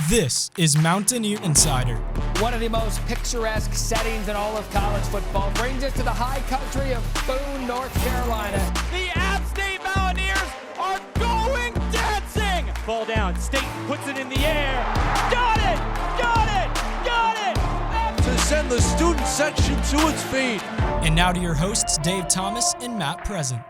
This is Mountaineer Insider. One of the most picturesque settings in all of college football brings us to the high country of Boone, North Carolina. The App State Mountaineers are going dancing! Ball down, State puts it in the air. Got it! Got it! Got it! To send the student section to its feet. And now to your hosts, Dave Thomas and Matt Present.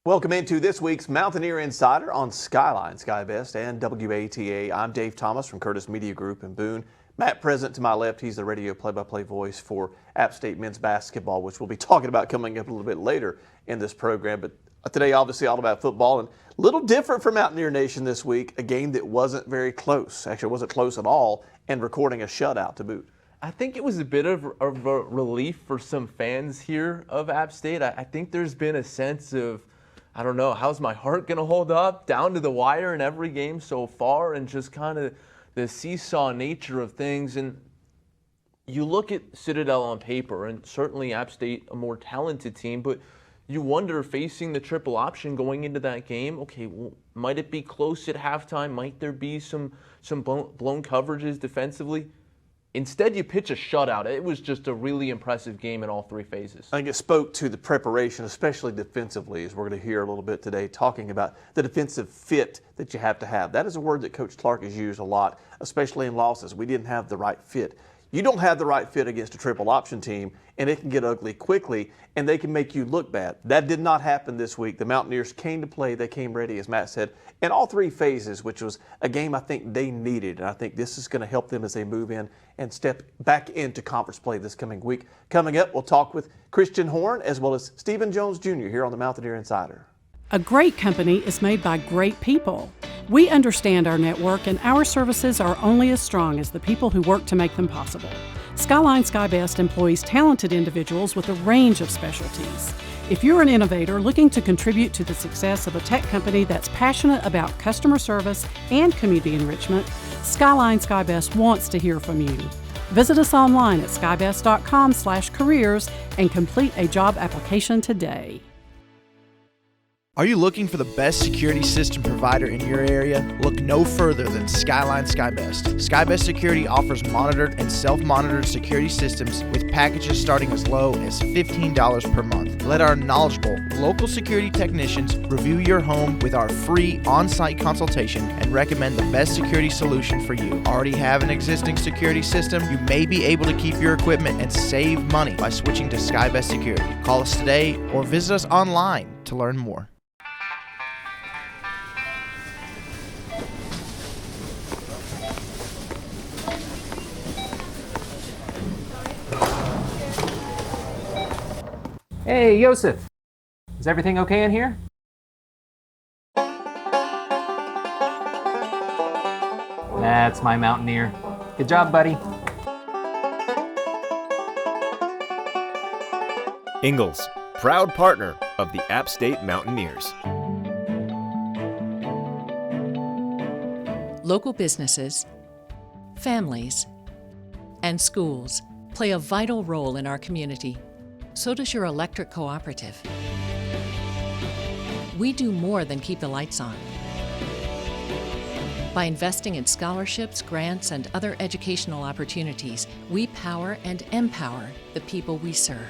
Welcome into this week's Mountaineer Insider on Skyline, SkyBest, and WATA. I'm Dave Thomas from Curtis Media Group in Boone. Matt Present to my left, he's the radio play-by-play voice for App State men's basketball, which we'll be talking about coming up a little bit later in this program. But today, obviously, all about football, and a little different for Mountaineer Nation this week, a game that wasn't very close. Actually, it wasn't close at all, and recording a shutout to boot. I think it was a bit of a relief for some fans here of App State. I think there's been a sense of, I don't know, how's my heart going to hold up down to the wire in every game so far, and just kind of the seesaw nature of things. And you look at Citadel on paper, and certainly App State a more talented team, but you wonder, facing the triple option going into that game, okay, well, might it be close at halftime? Might there be some blown coverages defensively? Instead, you pitch a shutout. It was just a really impressive game in all three phases. I think it spoke to the preparation, especially defensively, as we're going to hear a little bit today, talking about the defensive fit that you have to have. That is a word that Coach Clark has used a lot, especially in losses. We didn't have the right fit. You don't have the right fit against a triple option team, and it can get ugly quickly, and they can make you look bad. That did not happen this week. The Mountaineers came to play. They came ready, as Matt said, in all three phases, which was a game I think they needed, and I think this is going to help them as they move in and step back into conference play this coming week. Coming up, we'll talk with Christan Horn as well as Stephen Jones Jr. here on the Mountaineer Insider. A great company is made by great people. We understand our network, and our services are only as strong as the people who work to make them possible. Skyline SkyBest employs talented individuals with a range of specialties. If you're an innovator looking to contribute to the success of a tech company that's passionate about customer service and community enrichment, Skyline SkyBest wants to hear from you. Visit us online at skybest.com/careers and complete a job application today. Are you looking for the best security system provider in your area? Look no further than Skyline SkyBest. SkyBest Security offers monitored and self-monitored security systems with packages starting as low as $15 per month. Let our knowledgeable local security technicians review your home with our free on-site consultation and recommend the best security solution for you. Already have an existing security system? You may be able to keep your equipment and save money by switching to SkyBest Security. Call us today or visit us online to learn more. Hey, Yosef. Is everything okay in here? That's my Mountaineer. Good job, buddy. Ingalls, proud partner of the App State Mountaineers. Local businesses, families, and schools play a vital role in our community. So does your electric cooperative. We do more than keep the lights on. By investing in scholarships, grants, and other educational opportunities, we power and empower the people we serve.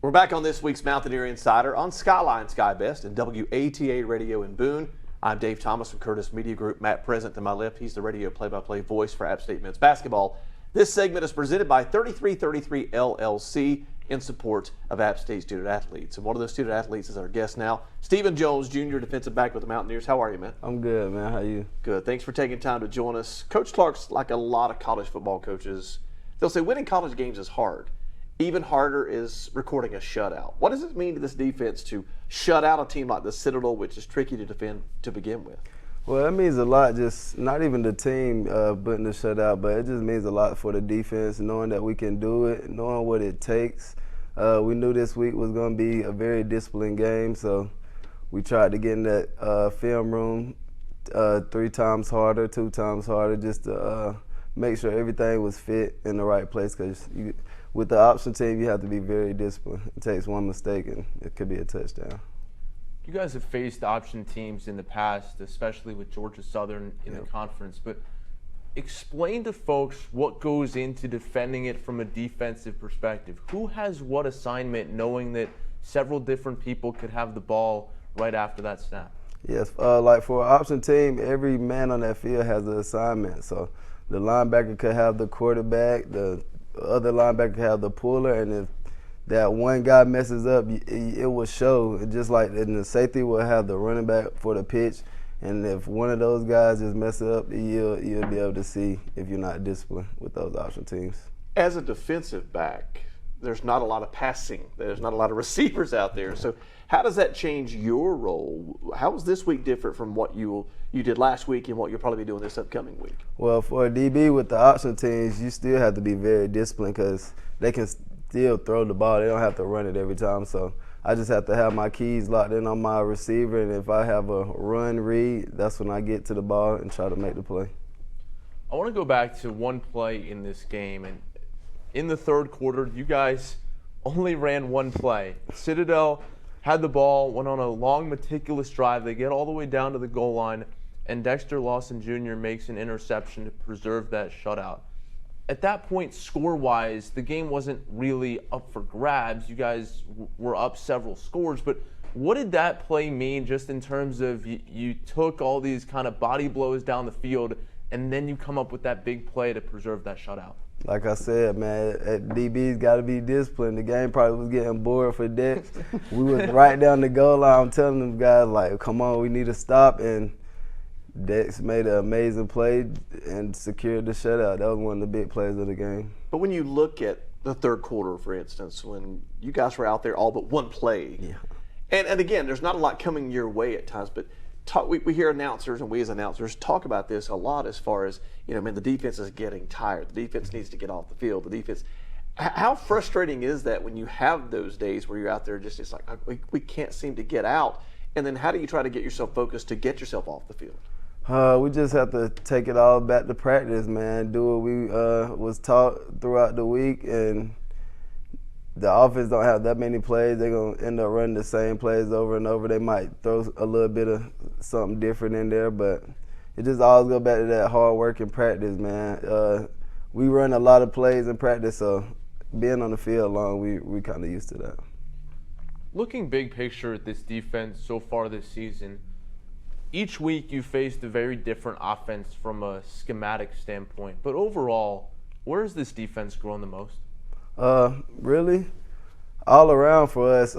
We're back on this week's Mountaineer Insider on Skyline SkyBest and WATA Radio in Boone. I'm Dave Thomas from Curtis Media Group. Matt Present to my left. He's the radio play-by-play voice for App State men's basketball. This segment is presented by 3333 LLC in support of App State student athletes. And one of those student athletes is our guest now, Stephen Jones Jr., defensive back with the Mountaineers. How are you, man? I'm good, man. How are you? Good. Thanks for taking time to join us. Coach Clark's like a lot of college football coaches. They'll say winning college games is hard. Even harder is recording a shutout. What does it mean to this defense to shut out a team like the Citadel, which is tricky to defend to begin with? Well, it means a lot, just not even the team putting the shutout, but it just means a lot for the defense, knowing that we can do it, knowing what it takes. We knew this week was going to be a very disciplined game, so we tried to get in that film room 3 times harder, 2 times harder, just to make sure everything was fit in the right place, because with the option team, you have to be very disciplined. It takes one mistake, and it could be a touchdown. You guys have faced option teams in the past, especially with Georgia Southern in the conference, but explain to folks what goes into defending it from a defensive perspective. Who has what assignment, knowing that several different people could have the ball right after that snap? Yes, like for an option team, every man on that field has an assignment. So the linebacker could have the quarterback, the other linebacker could have the puller, and if that one guy messes up, it will show. Just like in the safety will have the running back for the pitch, and if one of those guys just mess up, you'll be able to see if you're not disciplined with those option teams. As a defensive back, there's not a lot of passing. There's not a lot of receivers out there. So how does that change your role? How is this week different from what you did last week and what you'll probably be doing this upcoming week? Well, for a DB with the option teams, you still have to be very disciplined because they can still throw the ball. They don't have to run it every time. So I just have to have my keys locked in on my receiver, and if I have a run read, that's when I get to the ball and try to make the play. I want to go back to one play in this game, and in the third quarter, you guys only ran one play. Citadel had the ball, went on a long, meticulous drive. They get all the way down to the goal line, and Dexter Lawson Jr. makes an interception to preserve that shutout. At that point, score-wise, the game wasn't really up for grabs. You guys were up several scores, but what did that play mean just in terms of you took all these kind of body blows down the field, and then you come up with that big play to preserve that shutout? Like I said, man, DB's got to be disciplined. The game probably was getting bored for Dex. We was right down the goal line. I'm telling them guys, like, come on, we need to stop, and Dex made an amazing play and secured the shutout. That was one of the big plays of the game. But when you look at the third quarter, for instance, when you guys were out there all but one play, and again, there's not a lot coming your way at times, but we hear announcers, and we as announcers talk about this a lot as far as, the defense is getting tired. The defense needs to get off the field. The defense. How frustrating is that when you have those days where you're out there it's like, we can't seem to get out, and then how do you try to get yourself focused to get yourself off the field? We just have to take it all back to practice, man. Do what we was taught throughout the week, and the offense don't have that many plays. They're going to end up running the same plays over and over. They might throw a little bit of something different in there, but it just always go back to that hard work in practice, man. We run a lot of plays in practice, so being on the field long, we kind of used to that. Looking big picture at this defense so far this season, each week you faced a very different offense from a schematic standpoint. But overall, where has this defense grown the most? Really, all around for us.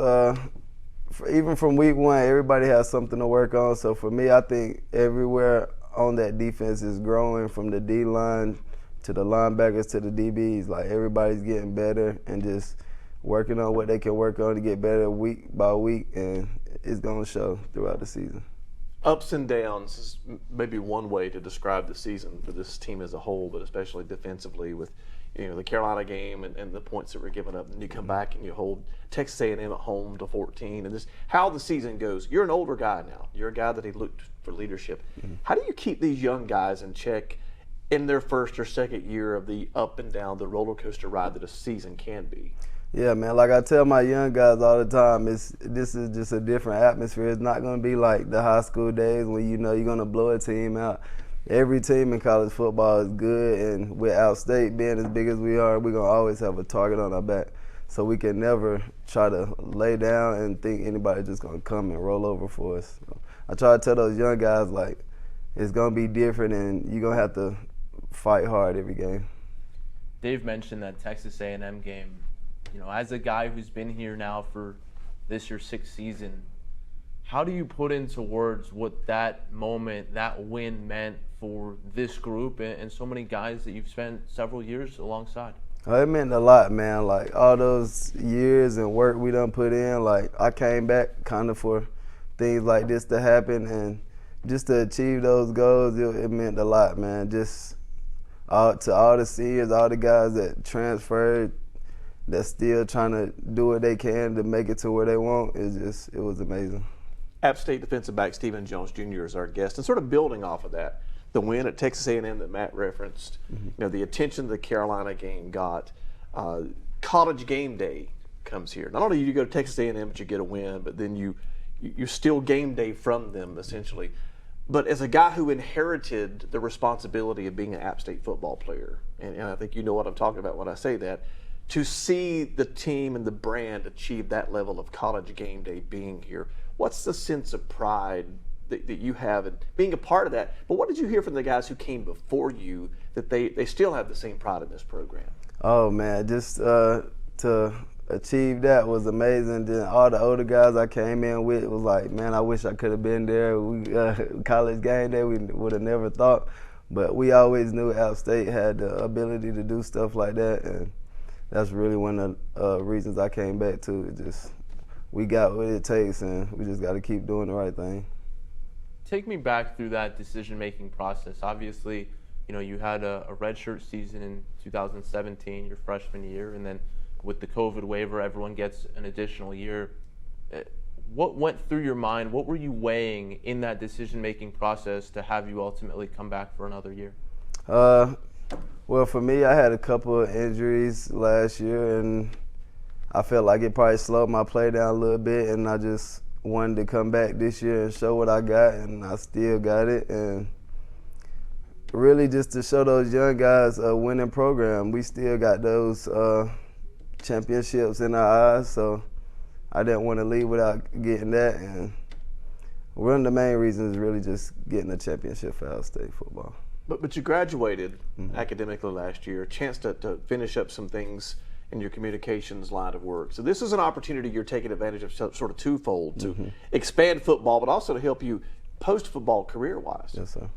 Even from week one, everybody has something to work on. So for me, I think everywhere on that defense is growing, from the D-line to the linebackers to the DBs. Like, everybody's getting better and just working on what they can work on to get better week by week, and it's going to show throughout the season. Ups and downs is maybe one way to describe the season for this team as a whole, but especially defensively with the Carolina game and the points that were given up. And you come back and you hold Texas A&M at home to 14, and just how the season goes. You're an older guy now. You're a guy that he looked for leadership. How do you keep these young guys in check in their first or second year of the up and down, the roller coaster ride that a season can be? Yeah, man, like I tell my young guys all the time, this is just a different atmosphere. It's not going to be like the high school days when you're going to blow a team out. Every team in college football is good, and with Outstate being as big as we are, we're going to always have a target on our back. So we can never try to lay down and think anybody's just going to come and roll over for us. So I try to tell those young guys, like, it's going to be different, and you're going to have to fight hard every game. Dave mentioned that Texas A&M game. As a guy who's been here now for this year's sixth season, how do you put into words what that moment, that win meant for this group and so many guys that you've spent several years alongside? It meant a lot, man. Like, all those years and work we done put in, like, I came back kind of for things like this to happen, and just to achieve those goals, it meant a lot, man. Just to all the seniors, all the guys that transferred, that's still trying to do what they can to make it to where they want, it was amazing. App State defensive back Stephen Jones Jr. is our guest, and sort of building off of that, the win at Texas A&M that Matt referenced, the attention the Carolina game got. College game day comes here. Not only do you go to Texas A&M, but you get a win, but then you you steal game day from them, essentially. But as a guy who inherited the responsibility of being an App State football player, and I think you know what I'm talking about when I say that, to see the team and the brand achieve that level of college game day being here, what's the sense of pride that you have in being a part of that? But what did you hear from the guys who came before you that they still have the same pride in this program? Oh, man, just to achieve that was amazing. Then all the older guys I came in with was like, man, I wish I could have been there. College game day, we would have never thought. But we always knew App State had the ability to do stuff like that, and that's really one of the reasons I came back to it. Just we got what it takes, and we just got to keep doing the right thing. Take me back through that decision-making process. Obviously, you had a redshirt season in 2017, your freshman year, and then with the COVID waiver, everyone gets an additional year. What went through your mind? What were you weighing in that decision-making process to have you ultimately come back for another year? Well, for me, I had a couple of injuries last year, and I felt like it probably slowed my play down a little bit, and I just wanted to come back this year and show what I got, and I still got it. And really just to show those young guys a winning program. We still got those championships in our eyes, so I didn't want to leave without getting that. And one of the main reasons is really just getting a championship for App State football. But you graduated academically last year, a chance to finish up some things in your communications line of work. So this is an opportunity you're taking advantage of, sort of twofold, to expand football, but also to help you post-football career-wise. Yes, sir.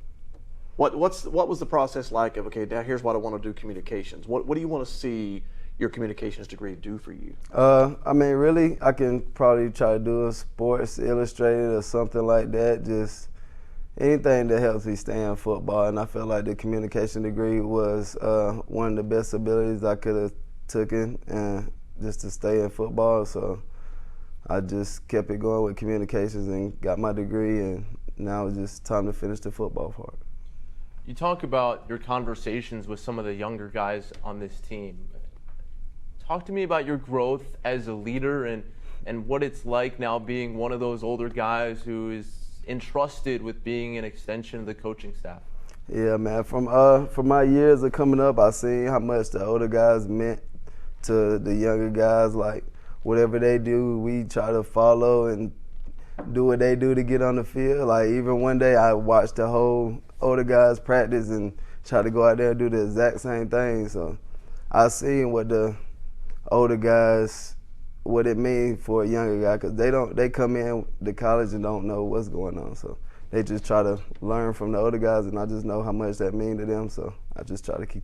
What was the process like of, okay, now here's what I want to do communications. What do you want to see your communications degree do for you? I mean, really, I can probably try to do a Sports Illustrated or something like that, just anything that helps me stay in football. And I felt like the communication degree was one of the best abilities I could have taken and just to stay in football. So I just kept it going with communications and got my degree, and now it's just time to finish the football part. You talk about your conversations with some of the younger guys on this team. Talk to me about your growth as a leader and what it's like now being one of those older guys who is entrusted with being an extension of the coaching staff. Yeah, man. From my years of coming up, I seen how much the older guys meant to the younger guys. Like, whatever they do, we try to follow and do what they do to get on the field. Like, even one day I watched the whole older guys practice and try to go out there and do the exact same thing. So I seen what the older guys, what it means for a younger guy, because they come in to college and don't know what's going on. So they just try to learn from the older guys, and I just know how much that means to them. So I just try to keep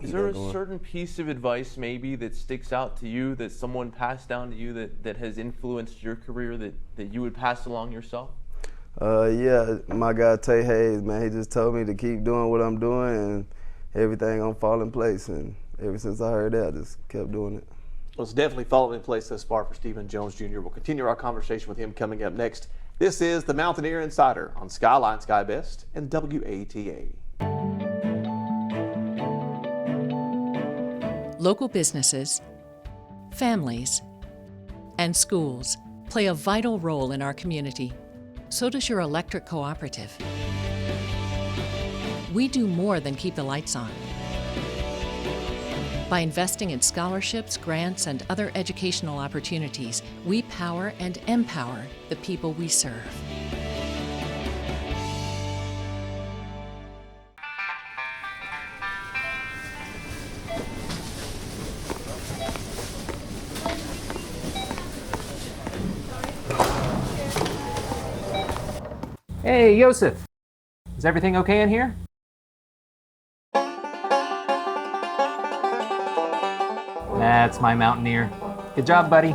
Is there a certain piece of advice maybe that sticks out to you that someone passed down to you that has influenced your career that you would pass along yourself? Yeah, my guy Tay Hayes, man, he just told me to keep doing what I'm doing and everything gonna fall in place. And ever since I heard that, I just kept doing it. Well, it's definitely fallen in place thus far for Stephen Jones Jr. We'll continue our conversation with him coming up next. This is the Mountaineer Insider on Skyline Sky Best and WATA. Local businesses, families, and schools play a vital role in our community. So does your electric cooperative. We do more than keep the lights on. By investing in scholarships, grants, and other educational opportunities, we power and empower the people we serve. Hey, Yosef. Is everything okay in here? That's my Mountaineer. Good job, buddy.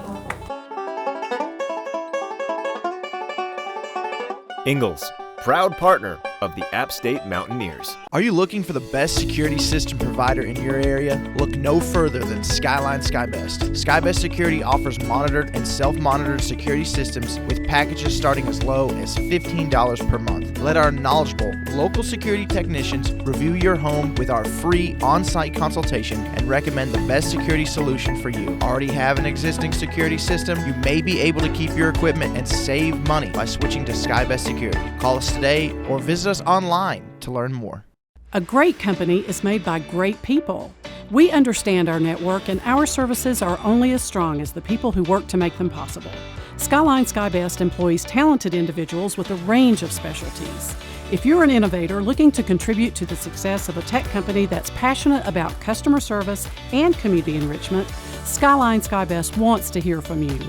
Ingalls, proud partner of the App State Mountaineers. Are you looking for the best security system provider in your area? Look no further than Skyline SkyBest. SkyBest Security offers monitored and self-monitored security systems with packages starting as low as $15 per month. Let our knowledgeable local security technicians review your home with our free on-site consultation and recommend the best security solution for you. Already have an existing security system? You may be able to keep your equipment and save money by switching to SkyBest Security. Call us today or visit us online to learn more. A great company is made by great people. We understand our network and our services are only as strong as the people who work to make them possible. Skyline SkyBest employs talented individuals with a range of specialties. If you're an innovator looking to contribute to the success of a tech company that's passionate about customer service and community enrichment, Skyline SkyBest wants to hear from you.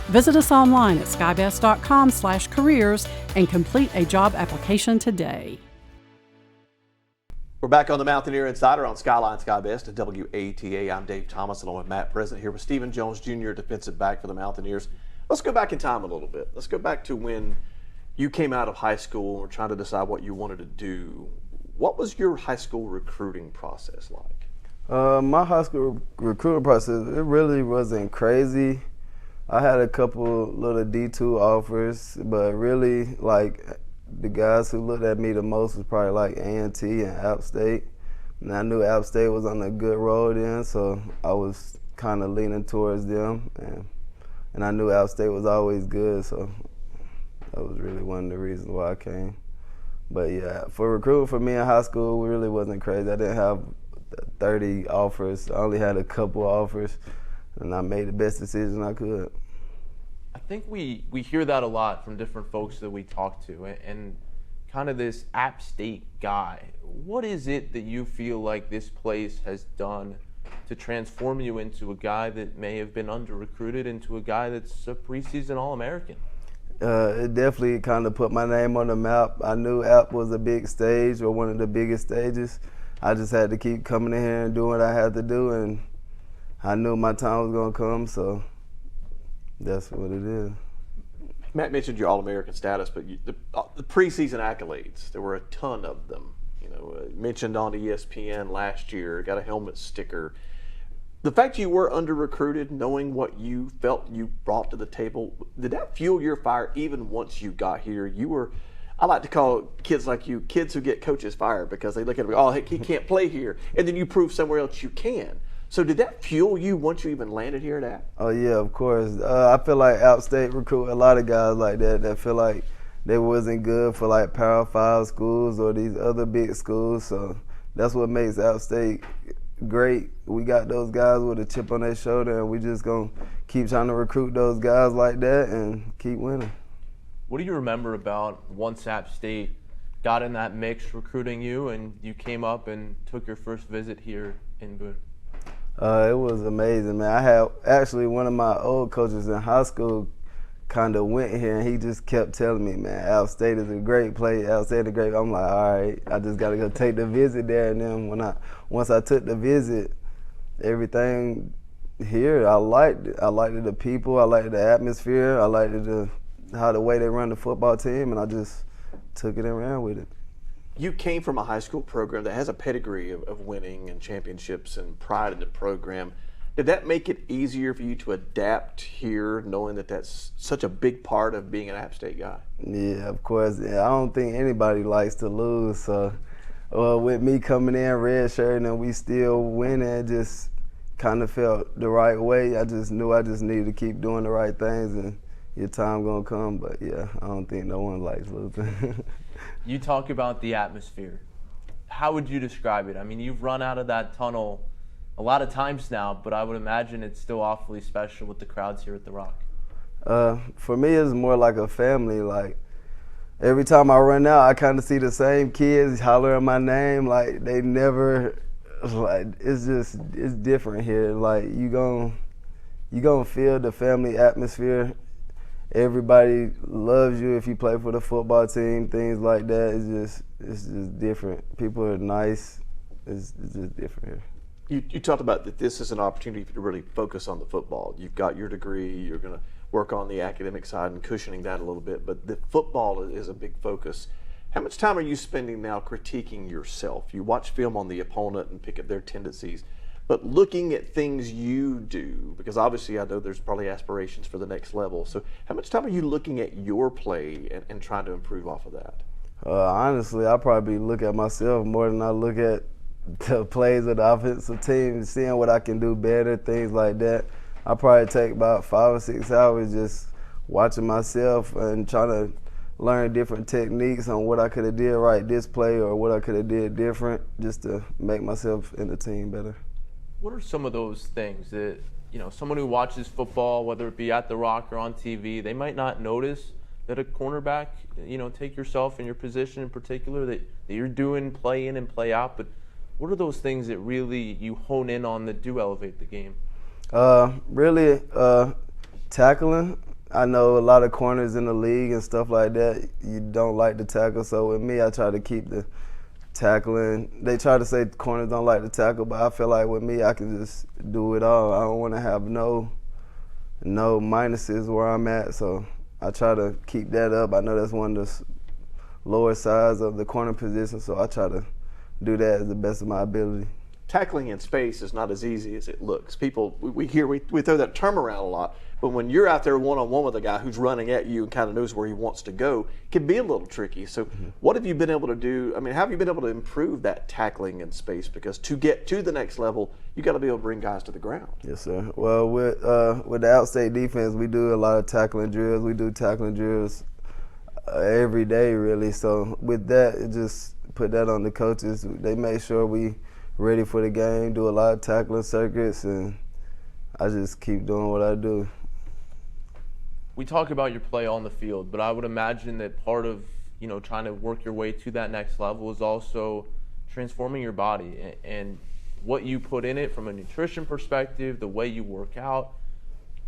Visit us online at skybest.com/careers and complete a job application today. We're back on the Mountaineer Insider on Skyline SkyBest at WATA. I'm Dave Thomas along with Matt President here with Stephen Jones Jr., defensive back for the Mountaineers. Let's go back in time a little bit. Let's go back to when you came out of high school and were trying to decide what you wanted to do. What was your high school recruiting process like? My high school recruiting process, it really wasn't crazy. I had a couple little D2 offers, but really, like, the guys who looked at me the most was probably like A&T and App State. And I knew App State was on a good road then, so I was kind of leaning towards them. And I knew App State was always good, so that was really one of the reasons why I came. But yeah, for recruiting for me in high school, it really wasn't crazy. I didn't have 30 offers. I only had a couple offers, and I made the best decision I could. I think we hear that a lot from different folks that we talk to, and kind of this App State guy. What is it that you feel like this place has done to transform you into a guy that may have been under-recruited into a guy that's a preseason All-American? It definitely kind of put my name on the map. I knew App was a big stage, or one of the biggest stages. I just had to keep coming in here and doing what I had to do, and I knew my time was going to come, so that's what it is. Matt mentioned your All-American status, but the preseason accolades, there were a ton of them. You know, mentioned on ESPN last year, got a helmet sticker. The fact you were under-recruited, knowing what you felt you brought to the table, did that fuel your fire even once you got here? You were, I like to call kids like you, kids who get coaches fired because they look at it, oh, he can't play here. And then you prove somewhere else you can. So did that fuel you once you even landed here at App? Oh, yeah, of course. I feel like App State recruit a lot of guys like that feel like they wasn't good for like Power 5 schools or these other big schools. So that's what makes App State great. We got those guys with a chip on their shoulder, and we just going to keep trying to recruit those guys like that and keep winning. What do you remember about once App State got in that mix recruiting you and you came up and took your first visit here in Boone? It was amazing, man. I had actually one of my old coaches in high school kind of went here, and he just kept telling me, man, App State is a great place. App State is a great. I'm like, all right, I just got to go take the visit there. And then once I took the visit, everything here, I liked it. I liked the people. I liked the atmosphere. I liked how the way they run the football team, and I just took it and ran with it. You came from a high school program that has a pedigree of winning and championships and pride in the program. Did that make it easier for you to adapt here, knowing that that's such a big part of being an App State guy? Yeah, of course. Yeah, I don't think anybody likes to lose. So with me coming in red shirt and we still winning, it just kind of felt the right way. I just knew I just needed to keep doing the right things, and your time gonna come. But yeah, I don't think no one likes losing. You talk about the atmosphere. How would you describe it? I mean, you've run out of that tunnel a lot of times now, but I would imagine it's still awfully special with the crowds here at the Rock. For me, it's more like a family. Like, every time I run out, I kind of see the same kids hollering my name. Like, they never, like, it's different here. Like, you gonna feel the family atmosphere. Everybody loves you if you play for the football team, things like that. It's just different. People are nice. It's just different here. You talked about that this is an opportunity for you to really focus on the football. You've got your degree. You're going to work on the academic side and cushioning that a little bit. But the football is a big focus. How much time are you spending now critiquing yourself? You watch film on the opponent and pick up their tendencies, but looking at things you do, because obviously I know there's probably aspirations for the next level. So how much time are you looking at your play and trying to improve off of that? Honestly, I probably look at myself more than I look at the plays of the offensive team, seeing what I can do better, things like that. I probably take about 5 or 6 hours just watching myself and trying to learn different techniques on what I could have did right this play or what I could have did different, just to make myself and the team better. What are some of those things that, someone who watches football, whether it be at the Rock or on TV, they might not notice that a cornerback, take yourself in your position in particular, that you're doing play in and play out, but what are those things that really you hone in on that do elevate the game? Really tackling. I know a lot of corners in the league and stuff like that, you don't like to tackle, so with me I try to keep the tackling. They try to say corners don't like to tackle, but I feel like with me I can just do it all. I don't want to have no minuses where I'm at, so I try to keep that up. I know that's one of the lower sides of the corner position, so I try to do that as the best of my ability. Tackling in space is not as easy as it looks. People, we throw that term around a lot, but when you're out there one-on-one with a guy who's running at you and kind of knows where he wants to go, it can be a little tricky. So what have you been able to do? I mean, how have you been able to improve that tackling in space? Because to get to the next level, you got to be able to bring guys to the ground. Yes, sir. Well, with the outstate defense, we do a lot of tackling drills. We do tackling drills every day, really. So with that, it just put that on the coaches. They make sure we ready for the game, do a lot of tackling circuits, and I just keep doing what I do. We talk about your play on the field, but I would imagine that part of, trying to work your way to that next level is also transforming your body and what you put in it from a nutrition perspective, the way you work out.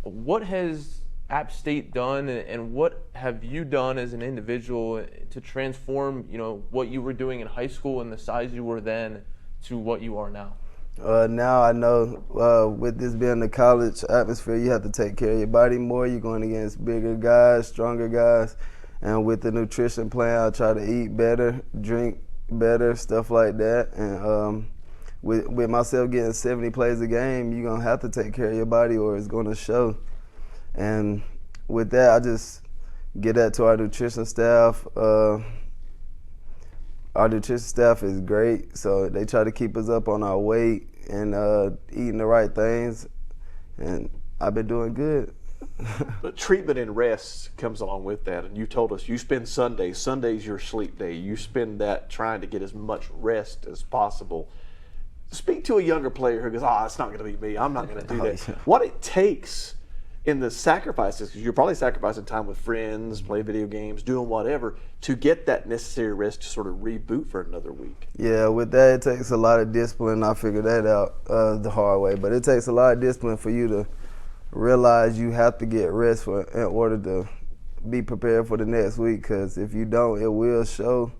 What has App State done, and what have you done as an individual to transform, what you were doing in high school and the size you were then to what you are now? Now I know with this being the college atmosphere, you have to take care of your body more. You're going against bigger guys, stronger guys, and with the nutrition plan, I try to eat better, drink better, stuff like that. And with myself getting 70 plays a game, you're gonna have to take care of your body, or it's gonna show. And with that, I just get that to our nutrition staff. Our nutrition staff is great, so they try to keep us up on our weight and eating the right things, and I've been doing good. But treatment and rest comes along with that, and you told us you spend Sunday's your sleep day. You spend that trying to get as much rest as possible. Speak to a younger player who goes, it's not going to be me. I'm not going to do that. What it takes in the sacrifices, because you're probably sacrificing time with friends, play video games, doing whatever, to get that necessary rest to sort of reboot for another week. Yeah, with that, it takes a lot of discipline. I figured that out the hard way. But it takes a lot of discipline for you to realize you have to get rest in order to be prepared for the next week, because if you don't, it will show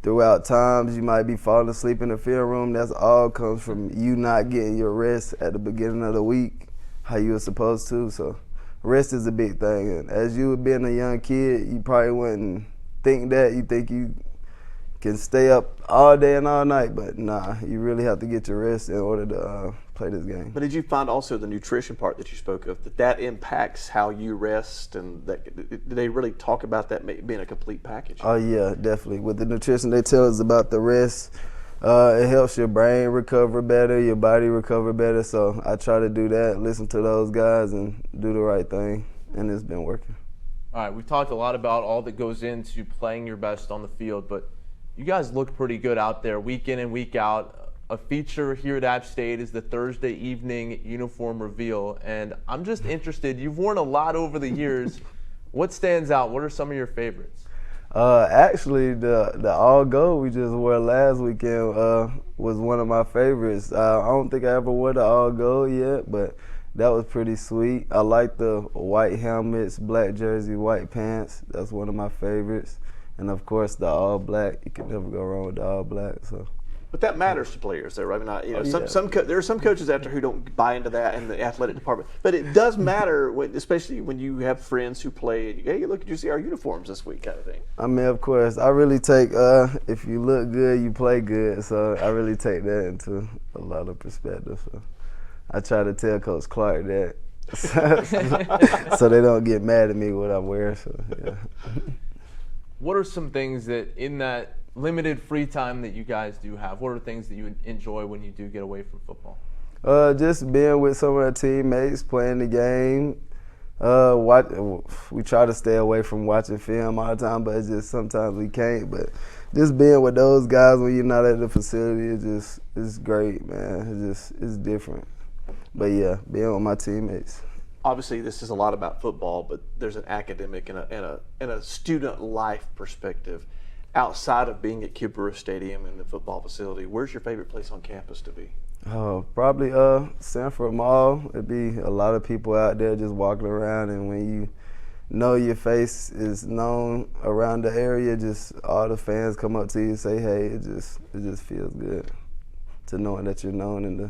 throughout times. You might be falling asleep in the film room. That's all comes from you not getting your rest at the beginning of the week, how you were supposed to. So rest is a big thing. And as you being a young kid, you probably wouldn't think that. You think you can stay up all day and all night, but nah, you really have to get your rest in order to play this game. But did you find also the nutrition part that you spoke of, that impacts how you rest, and did they really talk about that being a complete package? Oh yeah, definitely. With the nutrition, they tell us about the rest. It helps your brain recover better, your body recover better. So I try to do that, listen to those guys, and do the right thing, and it's been working. All right, we've talked a lot about all that goes into playing your best on the field, but you guys look pretty good out there week in and week out. A feature here at App State is the Thursday evening uniform reveal, and I'm just interested. You've worn a lot over the years. What stands out? What are some of your favorites? Actually, the all gold we just wore last weekend was one of my favorites. I don't think I ever wore the all gold yet, but that was pretty sweet. I like the white helmets, black jersey, white pants. That's one of my favorites. And of course, the all black. You can never go wrong with the all black. So But that matters to players, though, right? I mean, Yeah. there are some coaches out there who don't buy into that in the athletic department. But it does matter, especially when you have friends who play. And hey, look, did you see our uniforms this week, kind of thing. I mean, of course, I really take if you look good, you play good. So I really take that into a lot of perspective. So I try to tell Coach Clark that, so they don't get mad at me what I wear. So yeah. What are some things that in that limited free time that you guys do have, what are things that you enjoy when you do get away from football? Just being with some of our teammates, playing the game. We try to stay away from watching film all the time, but it's just sometimes we can't. But just being with those guys when you're not at the facility, it's great, man. It's different. But yeah, being with my teammates. Obviously, this is a lot about football, but there's an academic and a student life perspective. Outside of being at Kipper Stadium and the football facility, where's your favorite place on campus to be? Probably Sanford Mall. It'd be a lot of people out there just walking around, and when you know your face is known around the area, just all the fans come up to you and say, hey, it just feels good to knowing that you're known in the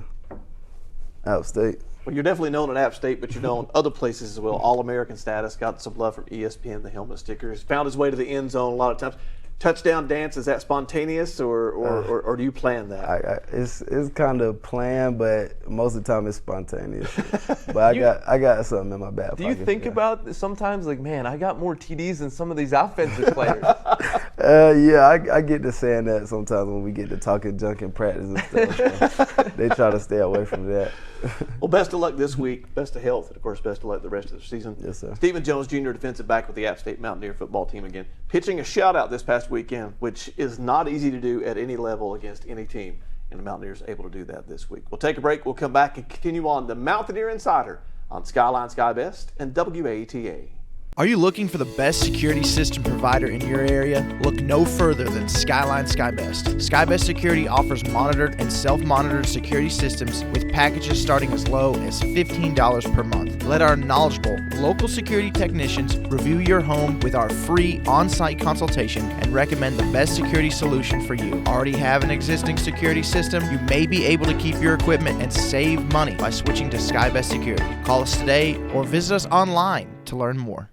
App State. Well, you're definitely known at App State, but you're known other places as well. All-American status, got some love from ESPN, the helmet stickers, found his way to the end zone a lot of times. Touchdown dance, is that spontaneous or do you plan that? It's kind of planned, but most of the time it's spontaneous. But I got something in my back pocket. Do you think about sometimes like, man, I got more TDs than some of these offensive players? Yeah, I get to saying that sometimes when we get to talking junk in practice and stuff. So they try to stay away from that. Well, best of luck this week, best of health, and of course, best of luck the rest of the season. Yes, sir. Stephen Jones, Jr., defensive back with the App State Mountaineer football team again, pitching a shutout this past weekend, which is not easy to do at any level against any team, and the Mountaineers are able to do that this week. We'll take a break. We'll come back and continue on the Mountaineer Insider on Skyline Sky Best and WATA. Are you looking for the best security system provider in your area? Look no further than Skyline Sky Best. SkyBest Security offers monitored and self-monitored security systems with packages starting as low as $15 per month. Let our knowledgeable local security technicians review your home with our free on-site consultation and recommend the best security solution for you. Already have an existing security system? You may be able to keep your equipment and save money by switching to SkyBest Security. Call us today or visit us online to learn more.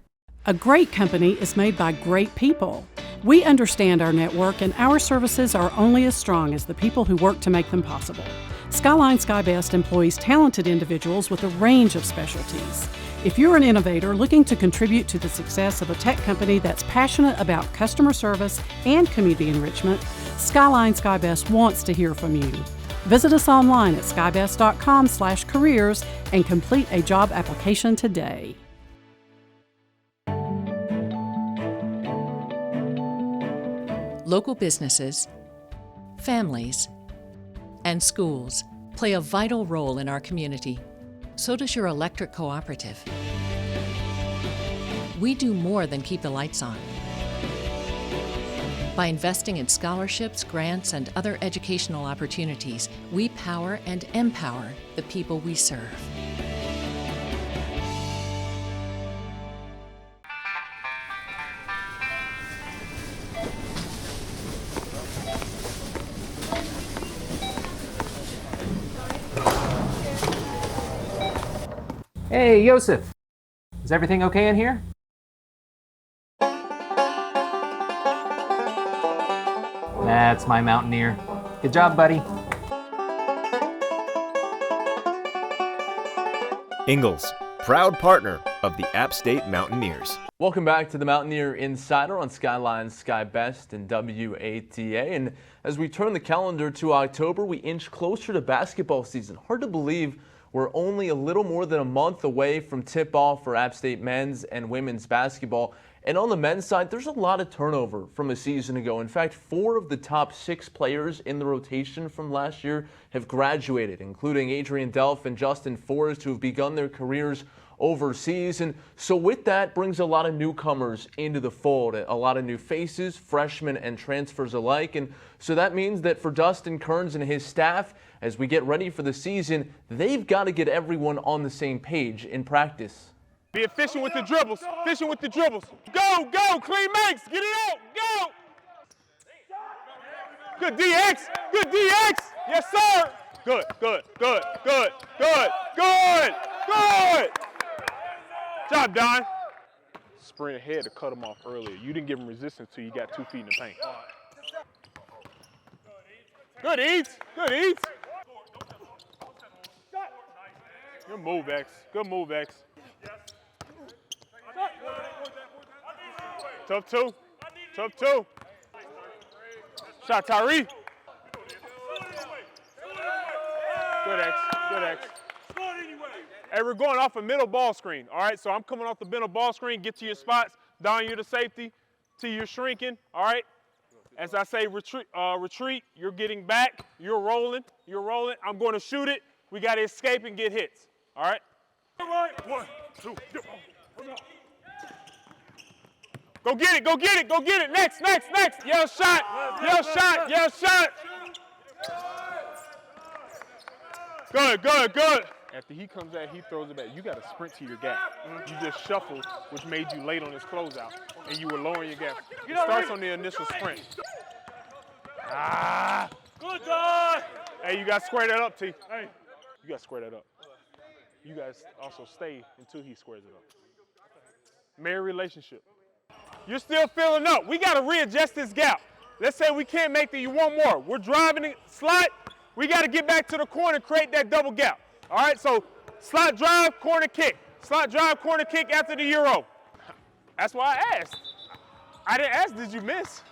A great company is made by great people. We understand our network, and our services are only as strong as the people who work to make them possible. Skyline Sky Best employs talented individuals with a range of specialties. If you're an innovator looking to contribute to the success of a tech company that's passionate about customer service and community enrichment, Skyline Sky Best wants to hear from you. Visit us online at skybest.com/careers and complete a job application today. Local businesses, families, and schools play a vital role in our community. So does your electric cooperative. We do more than keep the lights on. By investing in scholarships, grants, and other educational opportunities, we power and empower the people we serve. Hey, Yosef. Is everything okay in here? That's my Mountaineer. Good job, buddy. Ingalls, proud partner of the App State Mountaineers. Welcome back to the Mountaineer Insider on Skyline Sky Best and WATA. And as we turn the calendar to October, we inch closer to basketball season. Hard to believe we're only a little more than a month away from tip-off for App State men's and women's basketball. And on the men's side, there's a lot of turnover from a season ago. In fact, 4 of the top 6 players in the rotation from last year have graduated, including Adrian Delph and Justin Forrest, who have begun their careers overseas. And so with that brings a lot of newcomers into the fold, a lot of new faces, freshmen and transfers alike. And so that means that for Dustin Kearns and his staff, as we get ready for the season, they've got to get everyone on the same page in practice. Be efficient with the dribbles. Efficient with the dribbles. Go, go, clean makes. Get it out. Go. Good DX. Good DX. Yes, sir. Good. Job, Don. Sprint ahead to cut him off earlier. You didn't give him resistance till you got 2 feet in the paint. Good Eats. Good move, X. Tough two. Shot, Tyree. Good X. Hey, we're going off a middle ball screen, all right? So I'm coming off the middle ball screen, get to your spots. Don, you're the safety. T, you're shrinking, all right? As I say retreat, you're getting back. You're rolling. I'm going to shoot it. We got to escape and get hits, all right? 1, 2, go get it. Next. Yell shot. Good. After he comes out, he throws it back. You got to sprint to your gap. You just shuffled, which made you late on his closeout, and you were lowering your gap. It starts on the initial sprint. Good job. Hey, you got to square that up, T. Hey, you got to square that up. You guys also stay until he squares it up. Married relationship. You're still filling up. We got to readjust this gap. Let's say we can't make it. You want more. We're driving the slot. We got to get back to the corner, create that double gap. All right, so slot drive, corner kick. Slot drive, corner kick after the Euro. That's why I asked. I didn't ask, did you miss?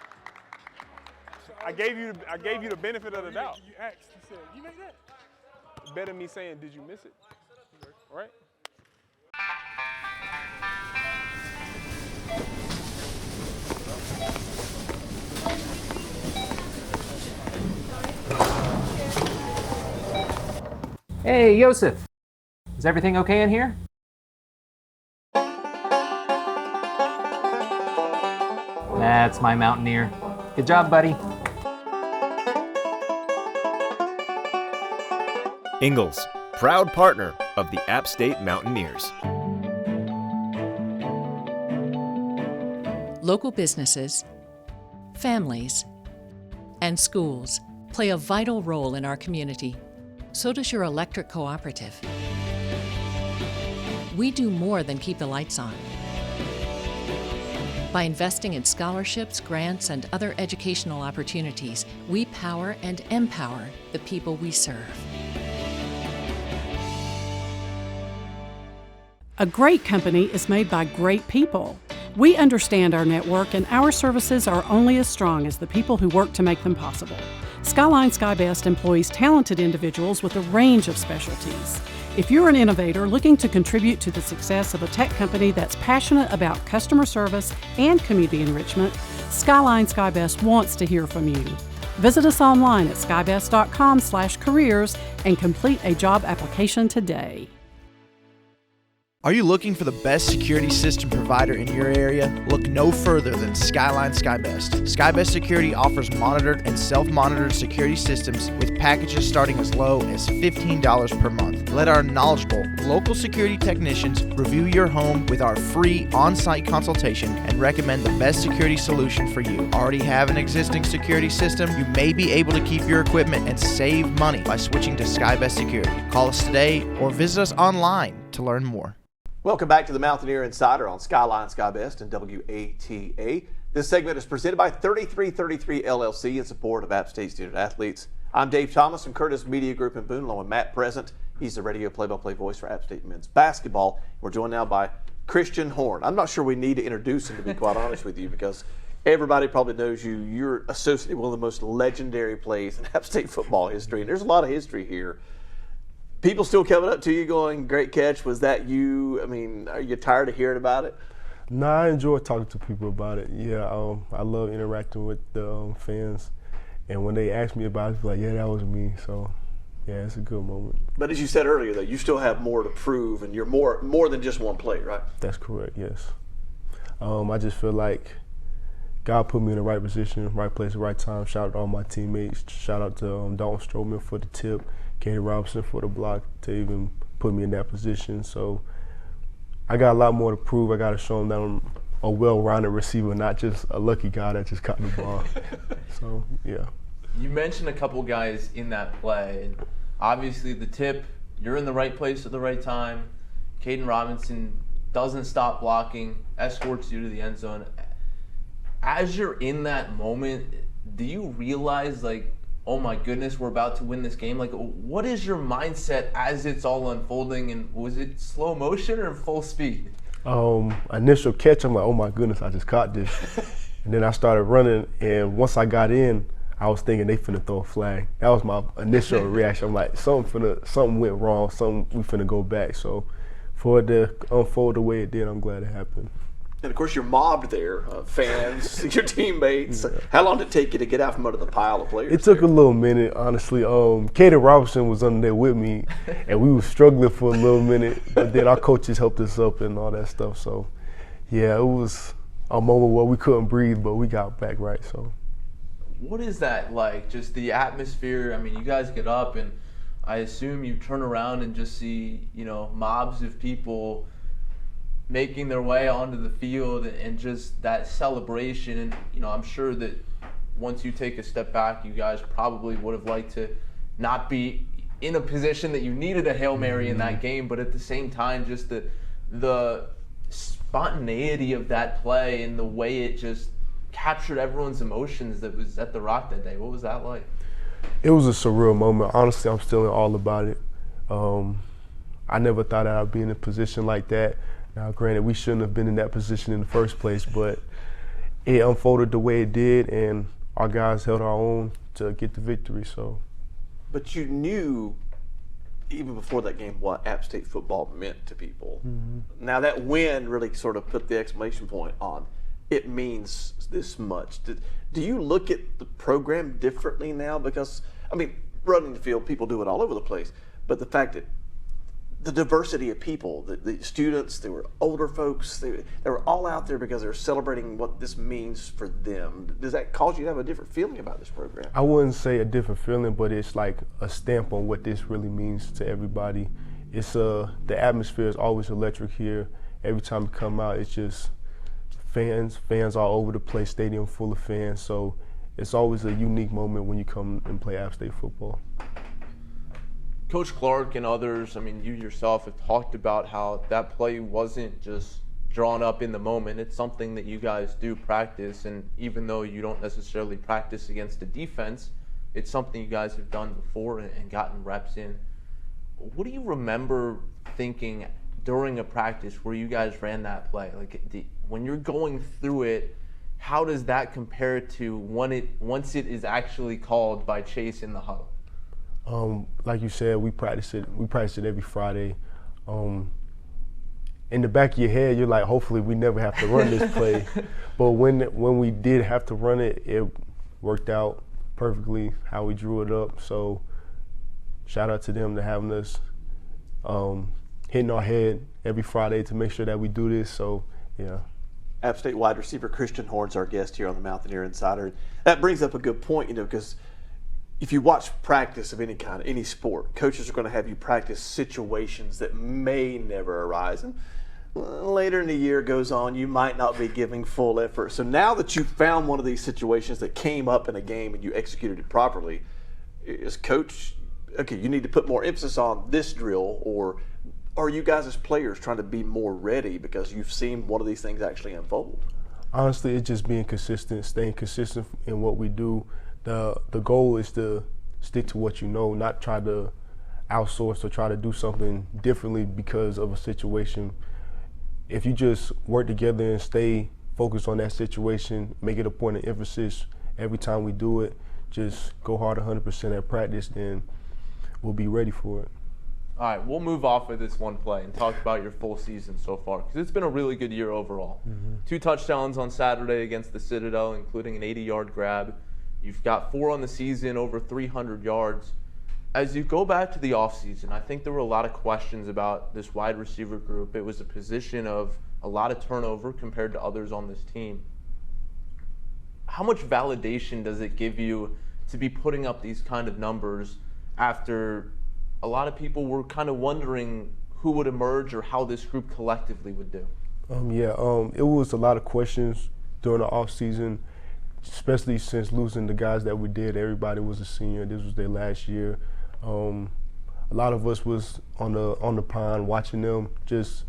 I gave you the benefit of the doubt. You asked, you said, you made that? Better me saying, did you miss it? All right? Hey, Yosef. Is everything okay in here? That's my Mountaineer. Good job, buddy. Ingalls, proud partner of the App State Mountaineers. Local businesses, families, and schools play a vital role in our community. So does your electric cooperative. We do more than keep the lights on. By investing in scholarships, grants, and other educational opportunities, we power and empower the people we serve. A great company is made by great people. We understand our network, and our services are only as strong as the people who work to make them possible. Skyline SkyBest employs talented individuals with a range of specialties. If you're an innovator looking to contribute to the success of a tech company that's passionate about customer service and community enrichment, Skyline SkyBest wants to hear from you. Visit us online at skybest.com/careers and complete a job application today. Are you looking for the best security system provider in your area? Look no further than Skyline SkyBest. SkyBest Security offers monitored and self-monitored security systems with packages starting as low as $15 per month. Let our knowledgeable local security technicians review your home with our free on-site consultation and recommend the best security solution for you. Already have an existing security system? You may be able to keep your equipment and save money by switching to SkyBest Security. Call us today or visit us online to learn more. Welcome back to the Mountaineer Insider on Skyline SkyBest and WATA. This segment is presented by 3333 LLC in support of App State student athletes. I'm Dave Thomas from Curtis Media Group in Boone, along with Matt Present. He's the radio play-by-play voice for App State men's basketball. We're joined now by Christan Horn. I'm not sure we need to introduce him, to be quite honest with you, because everybody probably knows you. You're associated with one of the most legendary plays in App State football history, and there's a lot of history here. People still coming up to you going, great catch, was that you? I mean, are you tired of hearing about it? No, I enjoy talking to people about it. Yeah, I love interacting with the fans. And when they ask me about it, it's like, yeah, that was me. So, yeah, it's a good moment. But as you said earlier, though, you still have more to prove, and you're more than just one play, right? That's correct, yes. I just feel like God put me in the right position, right place, right time. Shout out to all my teammates. Shout out to Dalton Stroman for the tip. Katie Robinson for the block to even put me in that position. So I got a lot more to prove. I got to show them that I'm a well-rounded receiver, not just a lucky guy that just caught the ball. So, yeah. You mentioned a couple guys in that play, and obviously the tip, you're in the right place at the right time. Caden Robinson doesn't stop blocking, escorts you to the end zone. As you're in that moment, do you realize, like, oh my goodness, we're about to win this game? Like, what is your mindset as it's all unfolding, and was it slow motion or full speed? Initial catch, I'm like, oh my goodness, I just caught this. And then I started running, and once I got in, I was thinking they finna throw a flag. That was my initial reaction. I'm like, something went wrong, we finna go back. So for it to unfold the way it did, I'm glad it happened. And, of course, you're mobbed there, fans, your teammates. Yeah. How long did it take you to get out from under the pile of players? It took a little minute, honestly. Caden Robinson was under there with me, and we were struggling for a little minute, but then our coaches helped us up and all that stuff. So, yeah, it was a moment where we couldn't breathe, but we got back right. So, what is that like, just the atmosphere? I mean, you guys get up, and I assume you turn around and just see, mobs of people making their way onto the field, and just that celebration. And I'm sure that once you take a step back, you guys probably would have liked to not be in a position that you needed a Hail Mary in that game, but at the same time, just the spontaneity of that play and the way it just captured everyone's emotions that was at the Rock that day. What was that like? It was a surreal moment. Honestly, I'm still in all about it. I never thought I'd be in a position like that. Now, granted, we shouldn't have been in that position in the first place, but it unfolded the way it did, and our guys held our own to get the victory. So, but you knew even before that game what App State football meant to people. Mm-hmm. Now that win really sort of put the exclamation point on it means this much. Do you look at the program differently now? Because, I mean, running the field, people do it all over the place, but the fact that the diversity of people, the students, they were older folks, they were all out there because they were celebrating what this means for them. Does that cause you to have a different feeling about this program? I wouldn't say a different feeling, but it's like a stamp on what this really means to everybody. It's the atmosphere is always electric here. Every time we come out, it's just fans all over the place, stadium full of fans. So it's always a unique moment when you come and play App State football. Coach Clark and others, I mean, you yourself have talked about how that play wasn't just drawn up in the moment. It's something that you guys do practice, and even though you don't necessarily practice against the defense, it's something you guys have done before and gotten reps in. What do you remember thinking during a practice where you guys ran that play? Like, when you're going through it, how does that compare to once it is actually called by Chase in the huddle? Like you said, we practice it every Friday. In the back of your head, you're like, hopefully we never have to run this play. But when we did have to run it, it worked out perfectly how we drew it up. So shout out to them to having us hitting our head every Friday to make sure that we do this. So, yeah. App State wide receiver Christan Horn's our guest here on the Mountaineer Insider. That brings up a good point, because if you watch practice of any kind, any sport, coaches are going to have you practice situations that may never arise. And later in the year goes on, you might not be giving full effort. So now that you've found one of these situations that came up in a game and you executed it properly, is coach, okay, you need to put more emphasis on this drill, or are you guys as players trying to be more ready because you've seen one of these things actually unfold? Honestly, it's just being consistent, staying consistent in what we do. The goal is to stick to what you know, not try to outsource or try to do something differently because of a situation. If you just work together and stay focused on that situation, make it a point of emphasis every time we do it, just go hard 100% at practice, then we'll be ready for it. All right, we'll move off of this one play and talk about your full season so far, because it's been a really good year overall. 2 touchdowns on Saturday against the Citadel, including an 80-yard grab. You've got 4 on the season, over 300 yards. As you go back to the offseason, I think there were a lot of questions about this wide receiver group. It was a position of a lot of turnover compared to others on this team. How much validation does it give you to be putting up these kind of numbers after a lot of people were kind of wondering who would emerge or how this group collectively would do? It was a lot of questions during the offseason. especially since losing the guys that we did. Everybody was a senior. This was their last year. A lot of us was on the pond watching them, just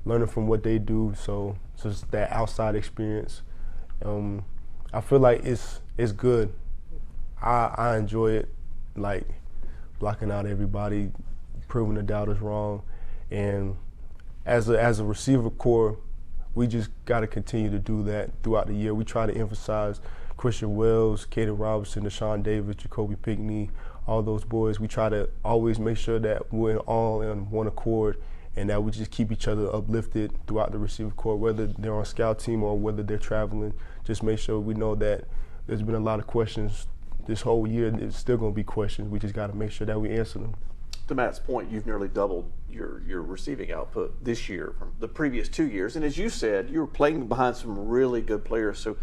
learning from what they do. So just that outside experience. I feel like it's good. I enjoy it, like blocking out everybody, proving the doubters wrong, and as a receiver core, we just got to continue to do that throughout the year. We try to emphasize Christian Wells, Caden Robinson, Deshaun Davis, Jacoby Pinkney, all those boys. We try to always make sure that we're all in one accord and that we just keep each other uplifted throughout the receiver corps, whether they're on scout team or whether they're traveling. Just make sure we know that there's been a lot of questions this whole year. There's still going to be questions. We just got to make sure that we answer them. To Matt's point, you've nearly doubled your receiving output this year from the previous 2 years. And as you said, you were playing behind some really good players. So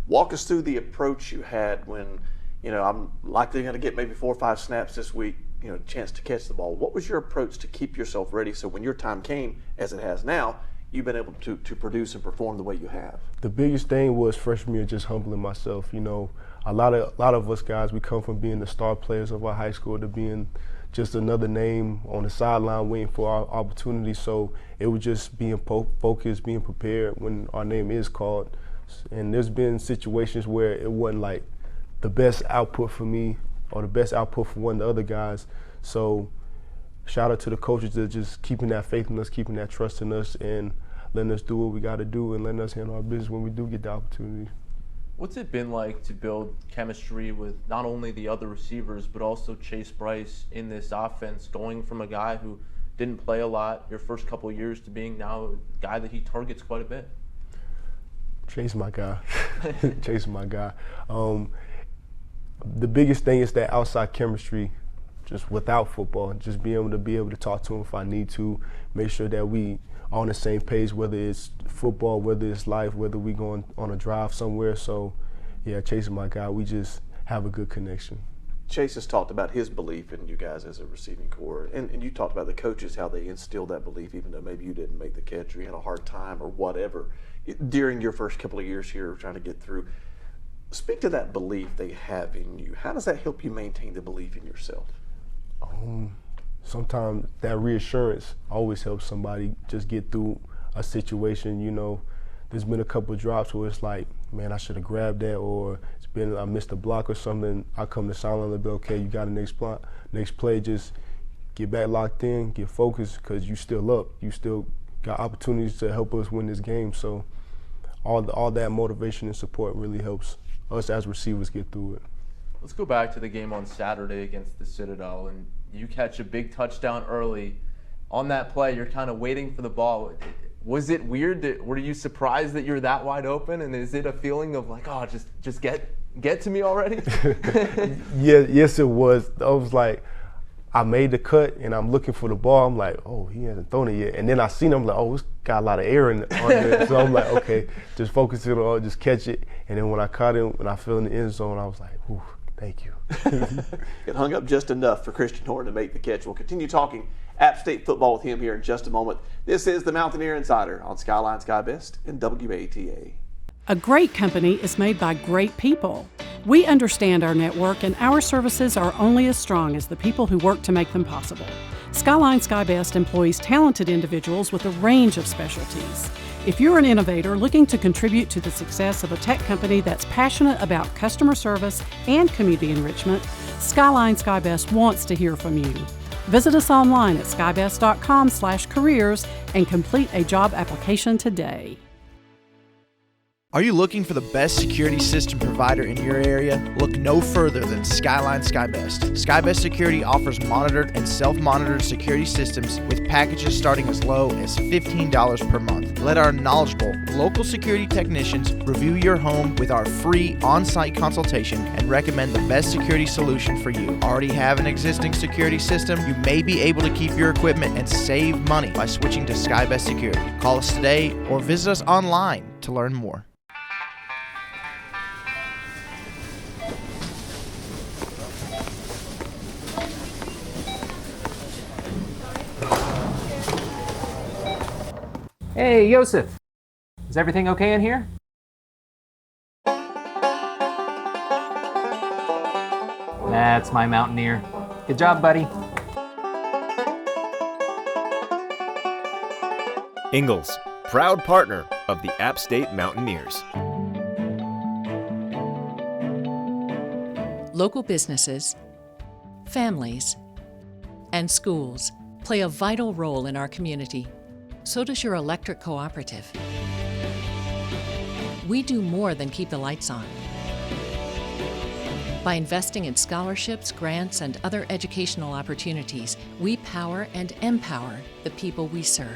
walk us through the approach you had when, I'm likely going to get maybe 4 or 5 snaps this week, chance to catch the ball. What was your approach to keep yourself ready so when your time came, as it has now, you've been able to produce and perform the way you have? The biggest thing was freshman year, just humbling myself. A lot of us guys, we come from being the star players of our high school to being just another name on the sideline waiting for our opportunity. So it was just being focused, being prepared when our name is called. And there's been situations where it wasn't like the best output for me or the best output for one of the other guys. So shout out to the coaches that just keeping that faith in us, keeping that trust in us, and letting us do what we got to do and letting us handle our business when we do get the opportunity. What's it been like to build chemistry with not only the other receivers but also Chase Bryce in this offense, going from a guy who didn't play a lot your first couple of years to being now a guy that he targets quite a bit? Chase my guy. Chase my guy. The biggest thing is that outside chemistry, just without football, just being able to talk to him if I need to, make sure that we are on the same page, whether it's football, whether it's life, whether we going on a drive somewhere. So, yeah, Chase is my guy. We just have a good connection. Chase has talked about his belief in you guys as a receiving core, and you talked about the coaches, how they instilled that belief, even though maybe you didn't make the catch or you had a hard time or whatever during your first couple of years here trying to get through. Speak to that belief they have in you. How does that help you maintain the belief in yourself? Sometimes that reassurance always helps somebody just get through a situation. There's been a couple of drops where it's like, man, I should have grabbed that, or it's been I missed a block or something. I come to silent and be okay, you got a next play, just get back locked in, get focused, because you still up. You still got opportunities to help us win this game. So all that motivation and support really helps us as receivers get through it. Let's go back to the game on Saturday against the Citadel, and you catch a big touchdown early. On that play, you're kind of waiting for the ball. Was it weird? Were you surprised that you're that wide open? And is it a feeling of like, oh, just get to me already? Yes, it was. I was like, I made the cut, and I'm looking for the ball. I'm like, oh, he hasn't thrown it yet. And then I seen him, like, oh, it's got a lot of air on there. So I'm like, okay, just focus it on, just catch it. And then when I caught him and I fell in the end zone, I was like, ooh, thank you. It hung up just enough for Christan Horn to make the catch. We'll continue talking App State football with him here in just a moment. This is the Mountaineer Insider on Skyline Sky Best and WATA. A great company is made by great people. We understand our network, and our services are only as strong as the people who work to make them possible. Skyline Sky Best employs talented individuals with a range of specialties. If you're an innovator looking to contribute to the success of a tech company that's passionate about customer service and community enrichment, Skyline Sky Best wants to hear from you. Visit us online at skybest.com/careers and complete a job application today. Are you looking for the best security system provider in your area? Look no further than Skyline Sky Best. SkyBest Security offers monitored and self-monitored security systems with packages starting as low as $15 per month. Let our knowledgeable local security technicians review your home with our free on-site consultation and recommend the best security solution for you. Already have an existing security system? You may be able to keep your equipment and save money by switching to SkyBest Security. Call us today or visit us online to learn more. Hey, Yosef. Is everything okay in here? That's my Mountaineer. Good job, buddy. Ingalls, proud partner of the App State Mountaineers. Local businesses, families, and schools play a vital role in our community. So does your electric cooperative. We do more than keep the lights on. By investing in scholarships, grants, and other educational opportunities, we power and empower the people we serve.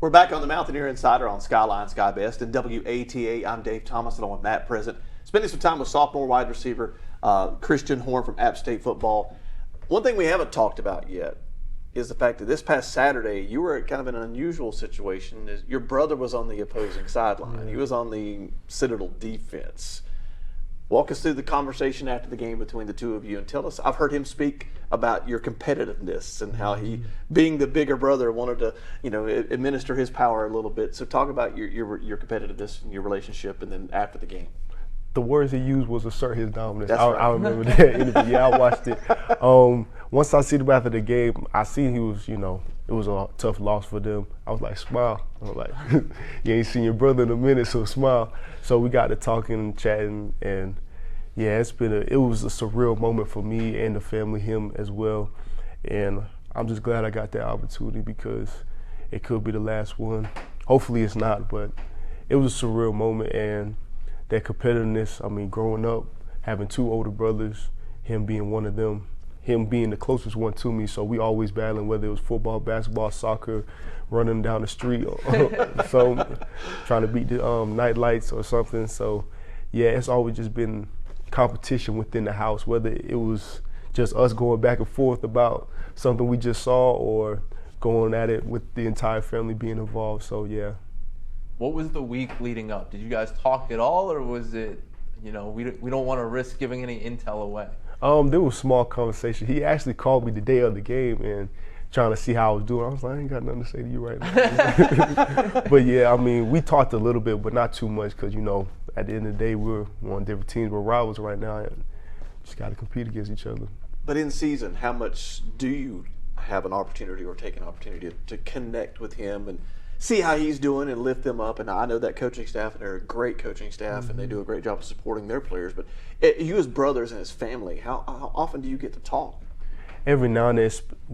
We're back on the Mountaineer Insider on Skyline Sky Best and WATA. I'm Dave Thomas, along with Matt Present. Spending some time with sophomore wide receiver Christan Horn from App State football. One thing we haven't talked about yet is the fact that this past Saturday you were kind of in an unusual situation. Your brother was on the opposing sideline. He was on the Citadel defense. Walk us through the conversation after the game between the two of you and tell us. I've heard him speak about your competitiveness and how he, being the bigger brother, wanted to, administer his power a little bit. So talk about your competitiveness and your relationship, and then after the game. The words he used was assert his dominance. That's right. I remember that interview. Yeah, I watched it. Once I see him after the game, I seen he was, it was a tough loss for them. I was like, smile. I was like, you ain't seen your brother in a minute, so smile. So we got to talking and chatting, and yeah, it was a surreal moment for me and the family, him as well. And I'm just glad I got that opportunity because it could be the last one. Hopefully it's not, but it was a surreal moment, and that competitiveness, growing up, having two older brothers, him being one of them, him being the closest one to me, so we always battling, whether it was football, basketball, soccer, running down the street, so trying to beat the night lights or something. So yeah, it's always just been competition within the house, whether it was just us going back and forth about something we just saw or going at it with the entire family being involved. So yeah. What was the week leading up? Did you guys talk at all, or was it, we don't want to risk giving any intel away? There was small conversation. He actually called me the day of the game and trying to see how I was doing. I was like, I ain't got nothing to say to you right now. But yeah, we talked a little bit, but not too much because, at the end of the day, we're on different teams. We're rivals right now and just got to compete against each other. But in season, how much do you have an opportunity or take an opportunity to connect with him and see how he's doing and lift them up? And I know that coaching staff, and they're a great coaching staff, and they do a great job of supporting their players. But you as brothers and as family, how often do you get to talk? Every now and then,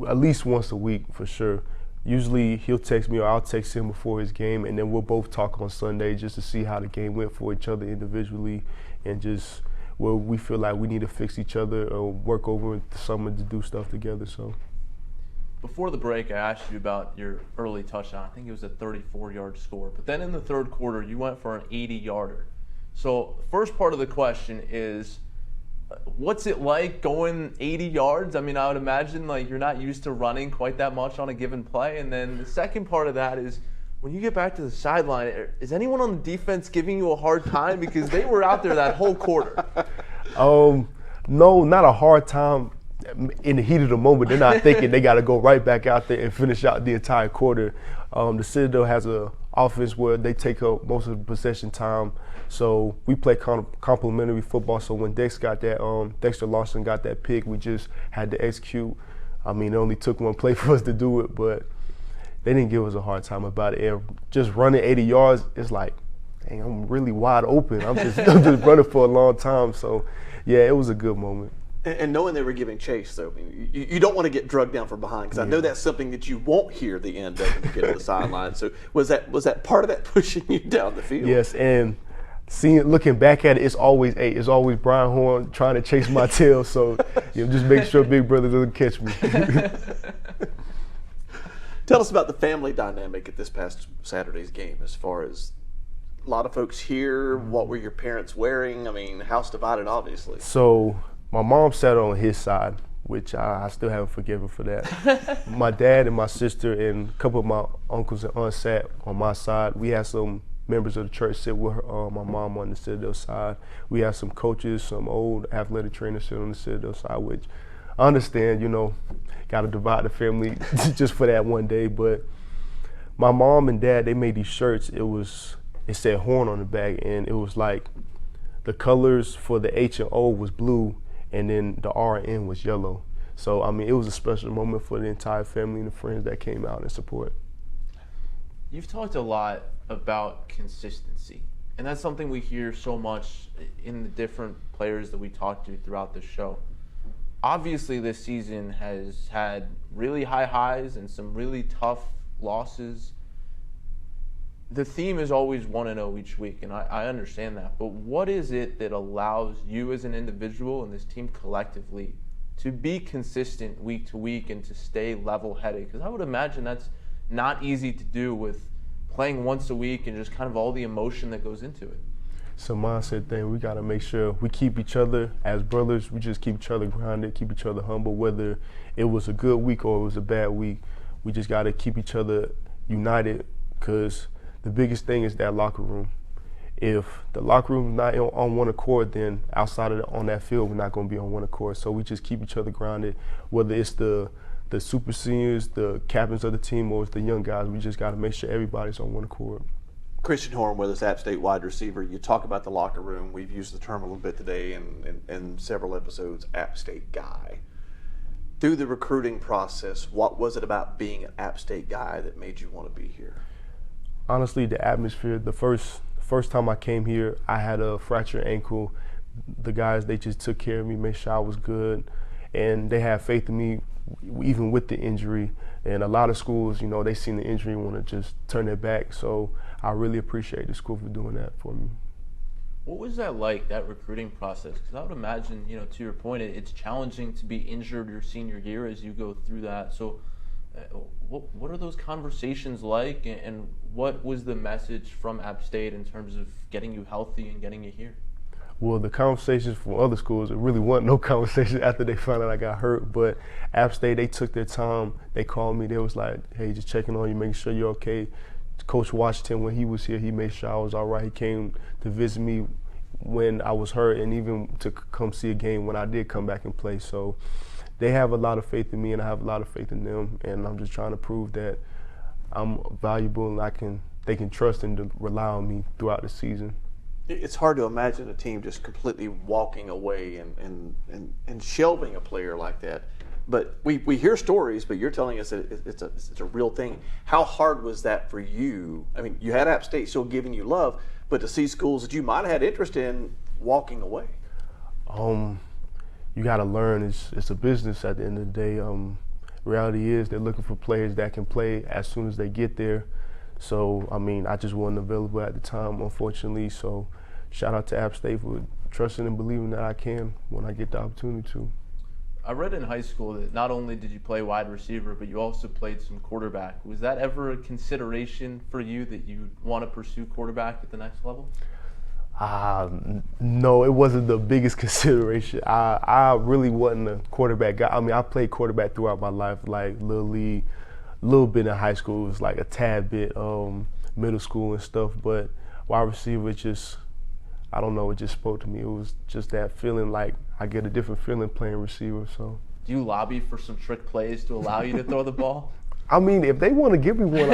at least once a week for sure. Usually he'll text me or I'll text him before his game, and then we'll both talk on Sunday just to see how the game went for each other individually and just where we feel like we need to fix each other or work over the summer to do stuff together. So. Before the break, I asked you about your early touchdown. I think it was a 34-yard score. But then in the third quarter, you went for an 80-yarder. So the first part of the question is, what's it like going 80 yards? I would imagine you're not used to running quite that much on a given play. And then the second part of that is, when you get back to the sideline, is anyone on the defense giving you a hard time? Because they were out there that whole quarter. No, not a hard time. In the heat of the moment, they're not thinking they got to go right back out there and finish out the entire quarter. The Citadel has an offense where they take up most of the possession time, so we play complementary football. So when Dexter Lawson got that pick, we just had to execute. It only took one play for us to do it, but they didn't give us a hard time about it. And just running 80 yards, it's like, dang, I'm really wide open. I'm just running for a long time. So yeah, it was a good moment. And knowing they were giving chase, though, you don't want to get drugged down from behind, because I know that's something that you won't hear the end of when you get to the sideline. So was that part of that pushing you down the field? Yes, and looking back at it, it's always Brian Horn trying to chase my tail. So just make sure Big Brother doesn't catch me. Tell us about the family dynamic at this past Saturday's game, as far as a lot of folks here. What were your parents wearing? House divided, obviously. So my mom sat on his side, which I still haven't forgiven for that. My dad and my sister and a couple of my uncles and aunts sat on my side. We had some members of the church sit with my mom on the Citadel side. We had some coaches, some old athletic trainers sit on the Citadel side, which I understand, got to divide the family just for that one day. But my mom and dad, they made these shirts. It said Horn on the back, and it was like the colors for the H and O was blue, and then the R and N was yellow. So, I mean, it was a special moment for the entire family and the friends that came out and support. You've talked a lot about consistency, and that's something we hear so much in the different players that we talk to throughout the show. Obviously, this season has had really high highs and some really tough losses. The theme is always 1-0 each week, and I understand that. But what is it that allows you as an individual and this team collectively to be consistent week to week and to stay level-headed? Because I would imagine that's not easy to do with playing once a week and just kind of all the emotion that goes into it. It's a mindset thing. We got to make sure we keep each other as brothers. We just keep each other grounded, keep each other humble, whether it was a good week or it was a bad week. We just got to keep each other united, because the biggest thing is that locker room. If the locker room is not on one accord, then outside of on that field, we're not going to be on one accord. So we just keep each other grounded, whether it's the super seniors, the captains of the team, or it's the young guys. We just got to make sure everybody's on one accord. Christan Horn with us, App State wide receiver. You talk about the locker room. We've used the term a little bit today in several episodes, App State guy. Through the recruiting process, what was it about being an App State guy that made you want to be here? Honestly, the atmosphere. The first time I came here, I had a fractured ankle. The guys, they just took care of me, made sure I was good, and they had faith in me even with the injury. And a lot of schools, you know, they seen the injury and want to just turn their back. So I really appreciate the school for doing that for me. What was that like, that recruiting process? Because I would imagine, you know, to your point, it's challenging to be injured your senior year as you go through that. So what are those conversations like, and what was the message from App State in terms of getting you healthy and getting you here? Well, the conversations from other schools, it really wasn't no conversation after they found out I got hurt. But App State, they took their time. They called me. They was like, hey, just checking on you, making sure you're okay. Coach Washington, when he was here, he made sure I was all right. He came to visit me when I was hurt, and even to come see a game when I did come back and play. So they have a lot of faith in me, and I have a lot of faith in them. And I'm just trying to prove that I'm valuable and they can trust and rely on me throughout the season. It's hard to imagine a team just completely walking away and shelving a player like that. But we hear stories, but you're telling us that it's a real thing. How hard was that for you? I mean, you had App State still giving you love, but to see schools that you might have had interest in walking away. You got to learn. It's a business at the end of the day. Reality is they're looking for players that can play as soon as they get there. So, I mean, I just wasn't available at the time, unfortunately. So, shout out to App State for trusting and believing that I can when I get the opportunity to. I read in high school that not only did you play wide receiver, but you also played some quarterback. Was that ever a consideration for you that you want to pursue quarterback at the next level? No, it wasn't the biggest consideration. I really wasn't a quarterback guy. I mean, I played quarterback throughout my life, like Little League, a little bit in high school. It was like a tad bit middle school and stuff. But wide receiver, I don't know, it just spoke to me. It was just that feeling, like I get a different feeling playing receiver. So. Do you lobby for some trick plays to allow you to throw the ball? I mean, if they want to give me one,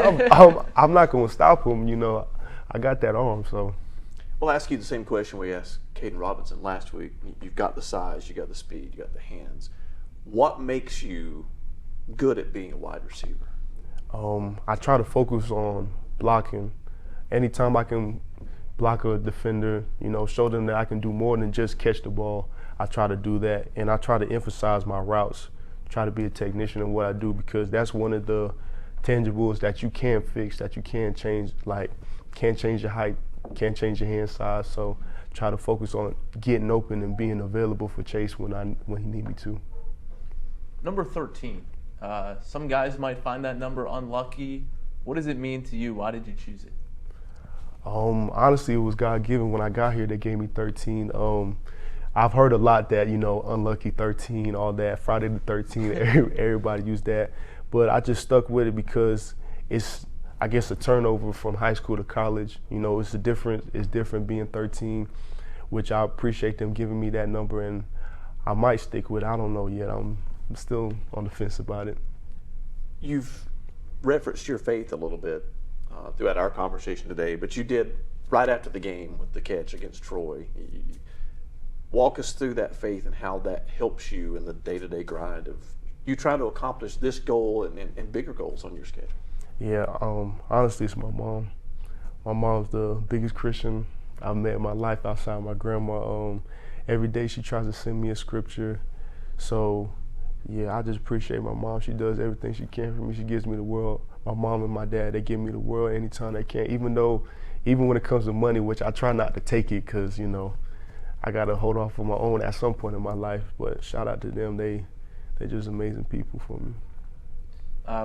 I'm not going to stop them. You know, I got that arm, so. We'll ask you the same question we asked Caden Robinson last week. You've got the size, you got the speed, you got the hands. What makes you good at being a wide receiver? I try to focus on blocking. Anytime I can block a defender, you know, show them that I can do more than just catch the ball, I try to do that. And I try to emphasize my routes, try to be a technician in what I do, because that's one of the tangibles that you can fix, that you can change, like can't change your height, can't change your hand size. So try to focus on getting open and being available for Chase when he need me to. Number 13. Some guys might find that number unlucky. What does it mean to you? Why did you choose it? Honestly, it was God-given. When I got here, they gave me 13. I've heard a lot that, you know, unlucky 13, all that, Friday the 13th, everybody used that. But I just stuck with it because it's, I guess, a turnover from high school to college. You know, it's different being 13, which I appreciate them giving me that number, and I might stick with it. I don't know yet. I'm still on the fence about it. You've referenced your faith a little bit throughout our conversation today, but you did right after the game with the catch against Troy. Walk us through that faith and how that helps you in the day-to-day grind of you trying to accomplish this goal and bigger goals on your schedule. Yeah, honestly, it's my mom. My mom's the biggest Christian I've met in my life outside my grandma. Every day she tries to send me a scripture. So, yeah, I just appreciate my mom. She does everything she can for me. She gives me the world. My mom and my dad, they give me the world anytime they can, even when it comes to money, which I try not to take it because, you know, I got to hold off on my own at some point in my life. But shout out to them. They're just amazing people for me.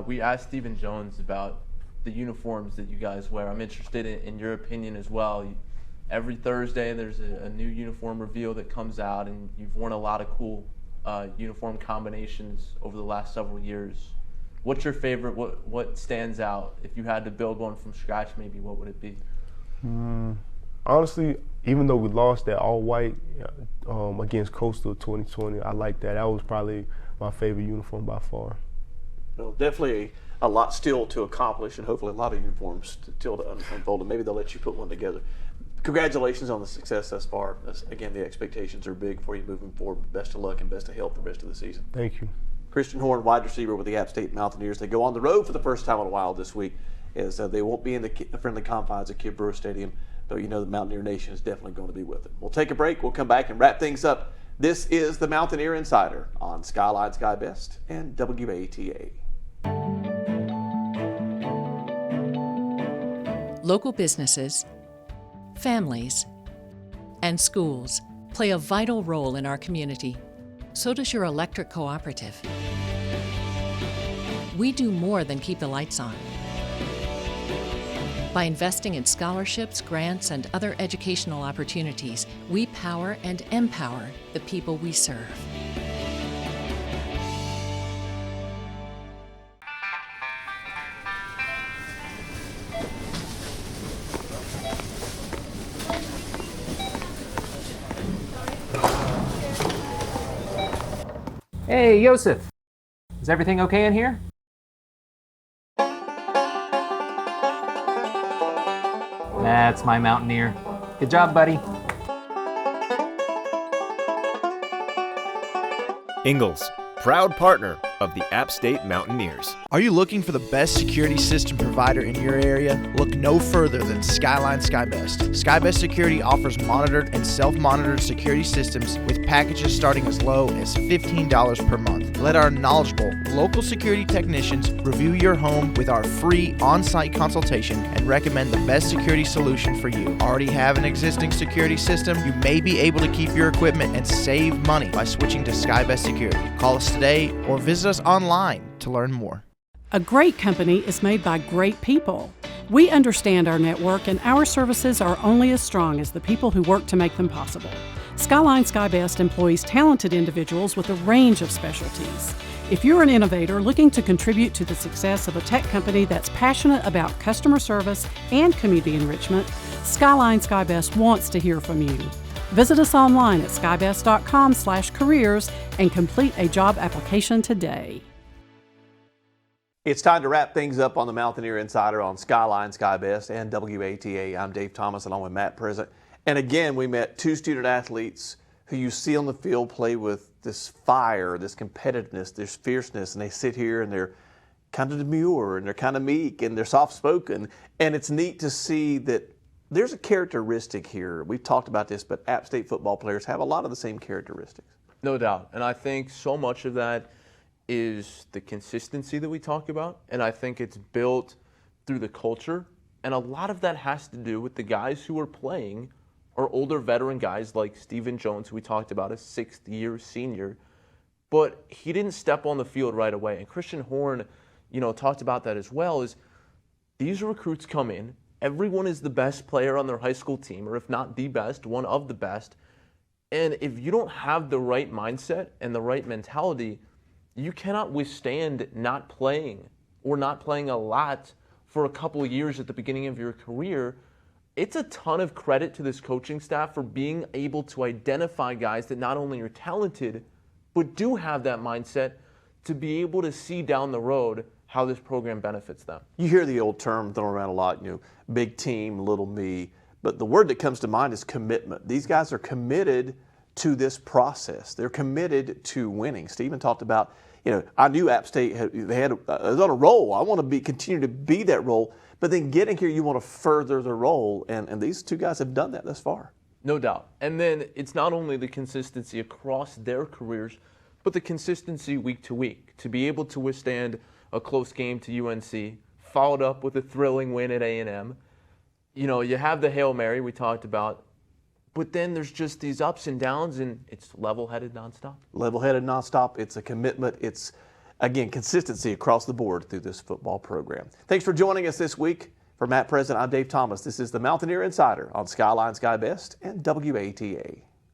We asked Stephen Jones about the uniforms that you guys wear. I'm interested in your opinion as well. Every Thursday there's a new uniform reveal that comes out, and you've worn a lot of cool uniform combinations over the last several years. What's your favorite? What stands out? If you had to build one from scratch, maybe what would it be? Honestly, even though we lost that all-white against Coastal 2020, I like that. That was probably my favorite uniform by far. Well, definitely a lot still to accomplish, and hopefully a lot of uniforms still to unfold, and maybe they'll let you put one together. Congratulations on the success thus far. Again, the expectations are big for you moving forward. Best of luck and best of health the rest of the season. Thank you. Christan Horn, wide receiver with the App State Mountaineers. They go on the road for the first time in a while this week, as they won't be in the friendly confines of Kid Brewer Stadium, but you know the Mountaineer Nation is definitely going to be with them. We'll take a break. We'll come back and wrap things up. This is the Mountaineer Insider on Skyline Sky Best and WATA. Local businesses, families, and schools play a vital role in our community. So does your electric cooperative. We do more than keep the lights on. By investing in scholarships, grants, and other educational opportunities, we power and empower the people we serve. Hey, Yosef. Is everything okay in here? That's my Mountaineer. Good job, buddy. Ingalls, proud partner of the App State Mountaineers. Are you looking for the best security system provider in your area? Look no further than Skyline SkyBest. SkyBest Security offers monitored and self-monitored security systems with packages starting as low as $15 per month. Let our knowledgeable local security technicians review your home with our free on-site consultation and recommend the best security solution for you. Already have an existing security system? You may be able to keep your equipment and save money by switching to SkyBest Security. Call us today or visit us online to learn more. A great company is made by great people. We understand our network, and our services are only as strong as the people who work to make them possible. Skyline SkyBest employs talented individuals with a range of specialties. If you're an innovator looking to contribute to the success of a tech company that's passionate about customer service and community enrichment, Skyline SkyBest wants to hear from you. Visit us online at skybest.com/careers and complete a job application today. It's time to wrap things up on the Mountaineer Insider on Skyline SkyBest and WATA. I'm Dave Thomas along with Matt President. And again, we met two student athletes who you see on the field play with this fire, this competitiveness, this fierceness, and they sit here and they're kind of demure and they're kind of meek and they're soft-spoken. And it's neat to see that there's a characteristic here. We've talked about this, but App State football players have a lot of the same characteristics. No doubt. And I think so much of that is the consistency that we talk about, and I think it's built through the culture, and a lot of that has to do with the guys who are playing are older veteran guys like Stephen Jones, who we talked about, a sixth-year senior, but he didn't step on the field right away. And Christan Horn, talked about that as well, is these recruits come in, everyone is the best player on their high school team, or if not the best, one of the best, and if you don't have the right mindset and the right mentality, you cannot withstand not playing or not playing a lot for a couple of years at the beginning of your career. It's a ton of credit to this coaching staff for being able to identify guys that not only are talented, but do have that mindset to be able to see down the road how this program benefits them. You hear the old term thrown around a lot, big team, little me. But the word that comes to mind is commitment. These guys are committed to this process. They're committed to winning. Stephen talked about, I knew App State was on a roll. I want to continue to be that role. But then getting here, you want to further the role. And these two guys have done that thus far. No doubt. And then it's not only the consistency across their careers, but the consistency week to week. To be able to withstand a close game to UNC, followed up with a thrilling win at A&M. You have the Hail Mary we talked about. But then there's just these ups and downs, and it's level-headed nonstop. Level-headed nonstop. It's a commitment. It's, again, consistency across the board through this football program. Thanks for joining us this week. For Matt President, I'm Dave Thomas. This is the Mountaineer Insider on Skyline Sky Best and WATA.